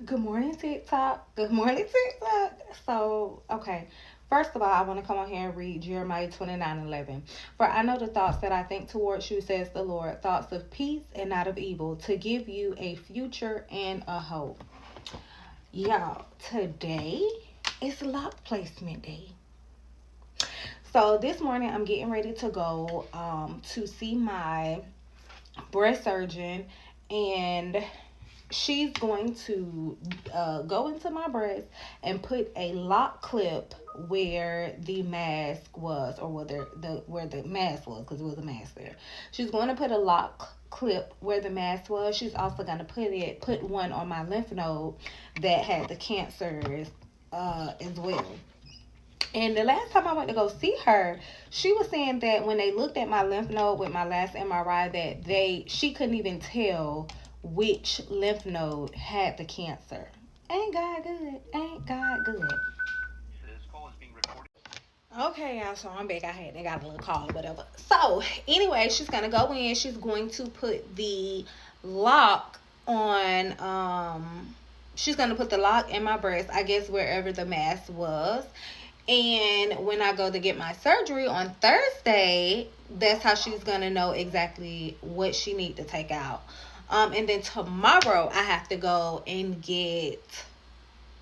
Good morning, TikTok. Good morning, TikTok. So, okay. First of all, I want to come on here and read Jeremiah 29:11. For I know the thoughts that I think towards you, says the Lord, thoughts of peace and not of evil, to give you a future and a hope. Y'all, today is lock placement day. So, this morning I'm getting ready to go to see my breast surgeon, and she's going to go into my breast and put a lock clip where the mask was, or where the mask was, because it was a mask there. She's going to put a lock clip where the mask was. She's also going to put one on my lymph node that had the cancer as well. And the last time I went to go see her, she was saying that when they looked at my lymph node with my last MRI, that she couldn't even tell which lymph node had the cancer. Ain't God good? Ain't God good? Okay, y'all, so I'm back. They got a little call or whatever. So, anyway, she's gonna go in. She's going to put the lock on. She's gonna put the lock in my breast, I guess wherever the mass was. And when I go to get my surgery on Thursday, that's how she's gonna know exactly what she need to take out. And then tomorrow I have to go and get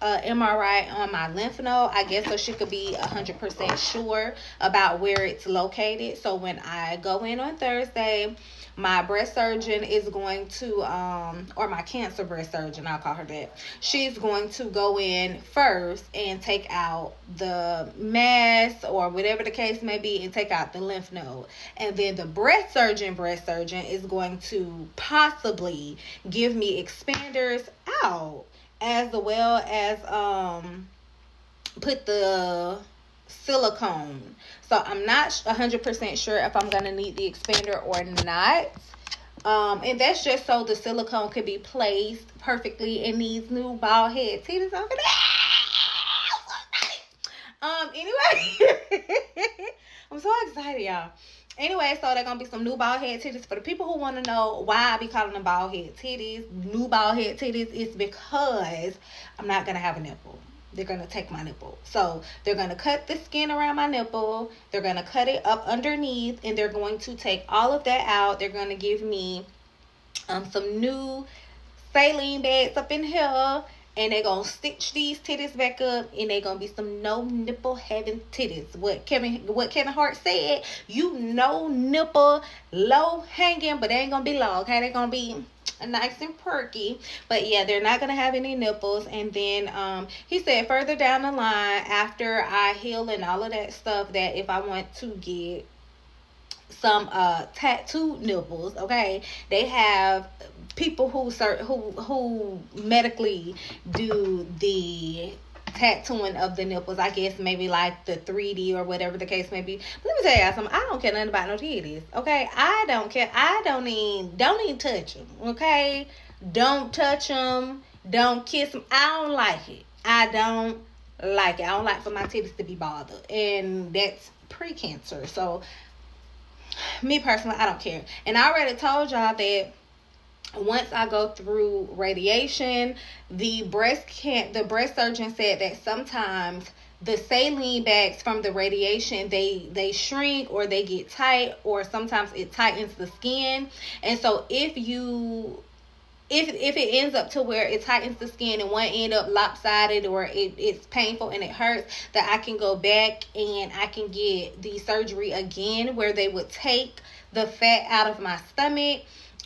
MRI on my lymph node, I guess, so she could be 100% sure about where it's located. So when I go in on Thursday, my breast surgeon is going to, or my cancer breast surgeon, I'll call her that. She's going to go in first and take out the mass or whatever the case may be, and take out the lymph node. And then the breast surgeon is going to possibly give me expanders out, as well as put the silicone. So I'm not 100% sure if I'm going to need the expander or not. And that's just so the silicone could be placed perfectly in these new bald head titties over there. Anyway, I'm so excited, y'all. Anyway, so they're gonna be some new bald head titties. For the people who want to know why I be calling them bald head titties, new bald head titties, it's because I'm not gonna have a nipple. They're gonna take my nipple. So they're gonna cut the skin around my nipple. They're gonna cut it up underneath, and they're going to take all of that out. They're gonna give me some new saline bags up in here, and they gonna stitch these titties back up, and they gonna be some no nipple having titties. What Kevin Hart said, you no nipple, low hanging, but they ain't gonna be long. Okay, they gonna be nice and perky. But yeah, they're not gonna have any nipples. And then he said further down the line, after I heal and all of that stuff, that if I want to get some tattoo nipples, okay, they have people who medically do the tattooing of the nipples. I guess maybe like the 3D or whatever the case may be. But let me tell y'all something. I don't care nothing about no titties, okay? I don't care. I don't even touch them, okay? Don't touch them. Don't kiss them. I don't like it. I don't like it. I don't like for my titties to be bothered, and that's pre-cancer. So me personally, I don't care. And I already told y'all that once I go through radiation, the breast surgeon said that sometimes the saline bags from the radiation, they shrink, or they get tight, or sometimes it tightens the skin. And so if it ends up to where it tightens the skin and one end up lopsided, or it's painful and it hurts, that I can go back and I can get the surgery again, where they would take the fat out of my stomach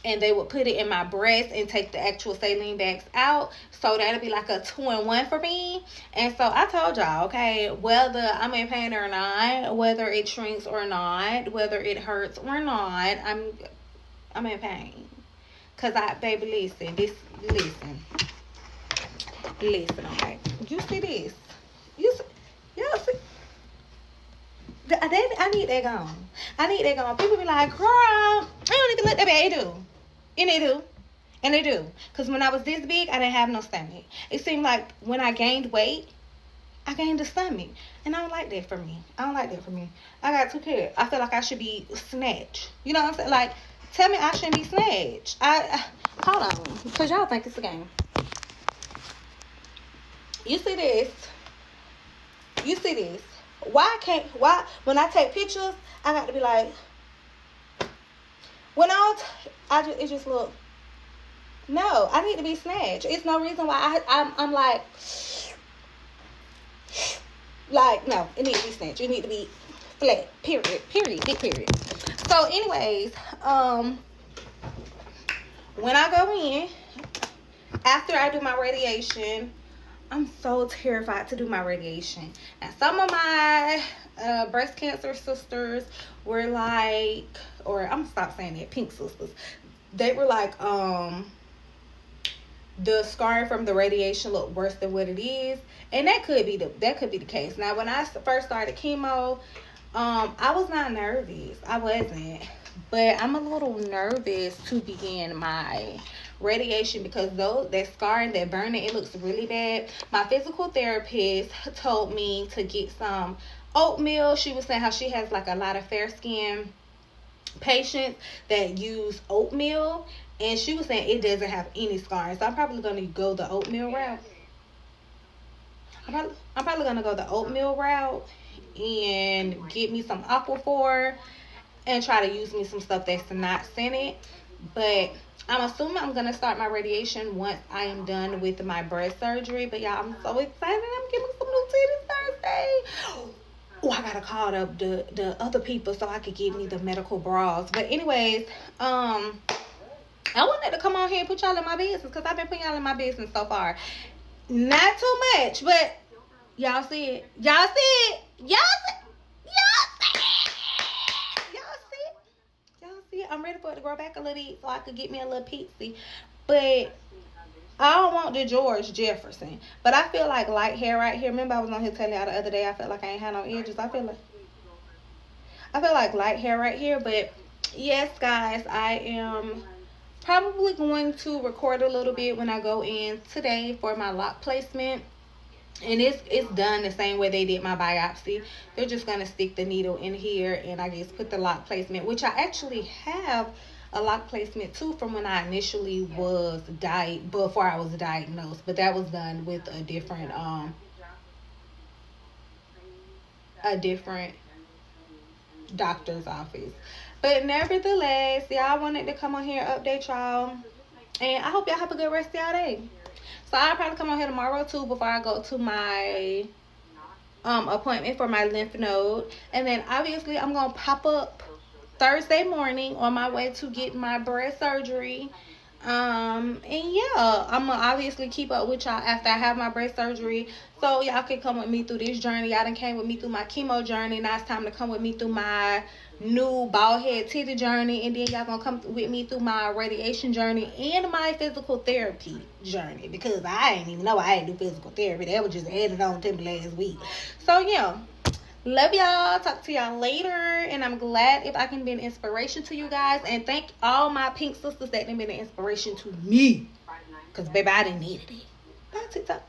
and they would put it in my breast and take the actual saline bags out. So that'll be like a 2-in-1 for me. And so I told y'all, okay, whether I'm in pain or not, whether it shrinks or not, whether it hurts or not, I'm in pain. Cause baby, listen, okay. You see this? Y'all see? I need that gone. I need that gone. People be like, girl, I don't even let that baby do. And they do. And they do. Because when I was this big, I didn't have no stomach. It seemed like when I gained weight, I gained a stomach. And I don't like that for me. I got 2 kids. I feel like I should be snatched. You know what I'm saying? Like, tell me I shouldn't be snatched. Hold on. Because y'all think it's a game. You see this? You see this? Why when I take pictures, I got to be like, when it just look, no, I need to be snatched. It's no reason why I'm like, no, it needs to be snatched. It need to be flat, period, big period. So anyways, when I go in, after I do my radiation, I'm so terrified to do my radiation. And some of my breast cancer sisters were like, or I'm gonna stop saying that, pink sisters, they were like, the scarring from the radiation looked worse than what it is. And that could be the case. Now, when I first started chemo, I was not nervous. I wasn't. But I'm a little nervous to begin my radiation because that scarring, that burning, it looks really bad. My physical therapist told me to get some oatmeal. She was saying how she has like a lot of fair skin patients that use oatmeal, and she was saying it doesn't have any scarring. So I'm probably going to go the oatmeal route. I'm probably going to go the oatmeal route and get me some Aquaphor and try to use me some stuff that's not scented. But I'm assuming I'm going to start my radiation once I am done with my breast surgery. But y'all, I'm so excited. I'm getting some new titties Thursday. Oh, I got to call up the other people so I could get me the medical bras. But anyways, I wanted to come on here and put y'all in my business because I've been putting y'all in my business so far. Not too much, but y'all see it. Y'all see it. Y'all see it. I'm ready for it to grow back a little bit so I could get me a little pixie. But I don't want the George Jefferson. But I feel like light hair right here. Remember I was on here telling y'all the other day I felt like I ain't had no edges. I feel like light hair right here. But yes, guys, I am probably going to record a little bit when I go in today for my lock placement. And it's done the same way they did my biopsy. They're just going to stick the needle in here and I guess put the lock placement, which I actually have a lock placement too from when I initially was before I was diagnosed. But that was done with a different doctor's office. But nevertheless, y'all wanted to come on here and update y'all. And I hope y'all have a good rest of y'all day. So I'll probably come on here tomorrow too before I go to my appointment for my lymph node. And then obviously I'm going to pop up Thursday morning on my way to get my breast surgery. And yeah, I'm going to obviously keep up with y'all after I have my breast surgery. So y'all can come with me through this journey. Y'all done came with me through my chemo journey. Now it's time to come with me through my new bald head titty journey, and then y'all gonna come with me through my radiation journey and my physical therapy journey, because I ain't even know I ain't do physical therapy. That was just added on to me last week. So yeah, love y'all. Talk to y'all later, and I'm glad if I can be an inspiration to you guys, and thank all my pink sisters that have been an inspiration to me, because baby, I didn't need it. Bye, TikTok.